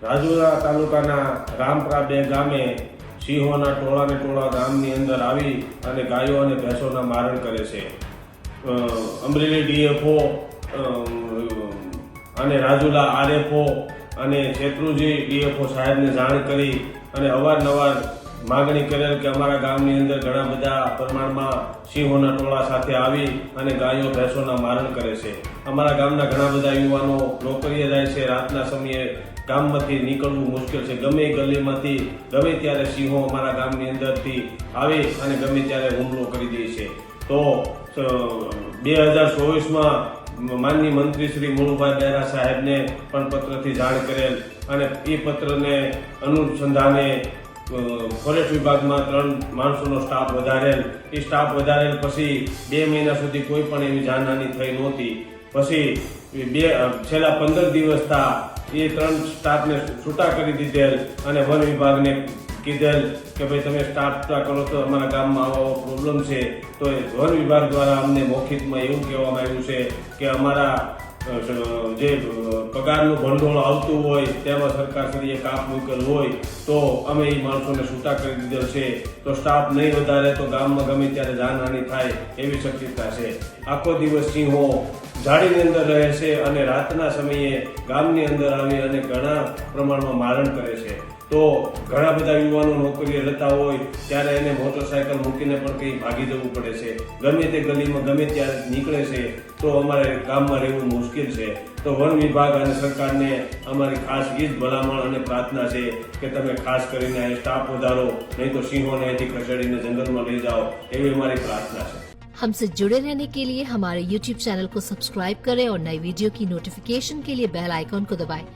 રાજુલા તાલુકાના રામપરા 2 ગામે સિંહોના ટોળાને ટોળા ગામની અંદર આવી અને ગાયો અને ભેંસોના મારણ કરે છે. અમરેલી ડીએફઓ અને રાજુલા આરએફઓ અને શેત્રુંજી ડીએફઓ સાહેબને જાણ કરી અને અવારનવાર માગણી કરેલ કે અમારા ગામની અંદર ઘણા બધા પ્રમાણમાં સિંહોના ટોળા સાથે આવી અને ગાયો ભેંસોના મારણ કરે છે. અમારા ગામના ઘણા બધા યુવાનો નોકરીએ જાય છે. રાતના સમયે ગામમાંથી નીકળવું મુશ્કેલ છે. ગમે ગલીમાંથી ગમે ત્યારે સિંહો અમારા ગામની અંદરથી આવી અને ગમે ત્યારે હુમલો કરી દે છે. તો 2024માં માનનીય મંત્રી શ્રી મુળુભાઈ બહેરા સાહેબને પણ પત્રથી જાણ કરેલ અને એ પત્રને અનુસંધાને ફોરેસ્ટ વિભાગમાં 3 માણસોનો સ્ટાફ વધારેલ. એ સ્ટાફ વધારેલ પછી 2 મહિના સુધી કોઈ પણ એવી જાનહાનિ થઈ નહોતી. પછી છેલ્લા 15 દિવસ થા એ 3 સ્ટાફને છૂટા કરી દીધેલ અને વન વિભાગને કીધેલ કે ભાઈ તમે સ્ટાફ છૂટા કરો તો અમારા ગામમાં આવો પ્રોબ્લેમ છે. તો વન વિભાગ દ્વારા અમને મૌખિકમાં એવું કહેવામાં આવ્યું છે કે અમારા જે પગારનું ભંડોળ આવતું હોય તેમાં સરકારશ્રીએ કાપ મૂકેલ હોય તો અમે એ માણસોને છૂટા કરી દીધેલ છે. તો સ્ટાફ નહીં વધારે તો ગામમાં ગમે ત્યારે જાનહાનિ થાય એવી શક્યતા છે. આખો દિવસ સિંહો ઝાડીની અંદર રહે છે અને રાતના સમયે ગામની અંદર આવી અને ઘણા પ્રમાણમાં મારણ કરે છે. તો ઘણા બધા યુવાનો નોકરીએ જતા હોય ત્યારે એને મોટરસાયકલ મૂકીને પણ કંઈ ભાગી જવું પડે છે. ગમે તે ગલીમાં ગમે ત્યારે નીકળે છે તો અમારે ગામમાં રહેવું મુશ્કેલ છે. તો વન વિભાગ અને સરકારને અમારી ખાસ એ જ ભલામણ અને પ્રાર્થના છે કે તમે ખાસ કરીને સ્ટાફ વધારો, નહીં તો સિંહોને અહીંથી ખસેડીને જંગલમાં લઈ જાઓ એવી અમારી પ્રાર્થના છે. हमसे जुड़े रहने के लिए हमारे YouTube चैनल को सब्सक्राइब करें और नई वीडियो की नोटिफिकेशन के लिए बेल आइकॉन को दबाएं।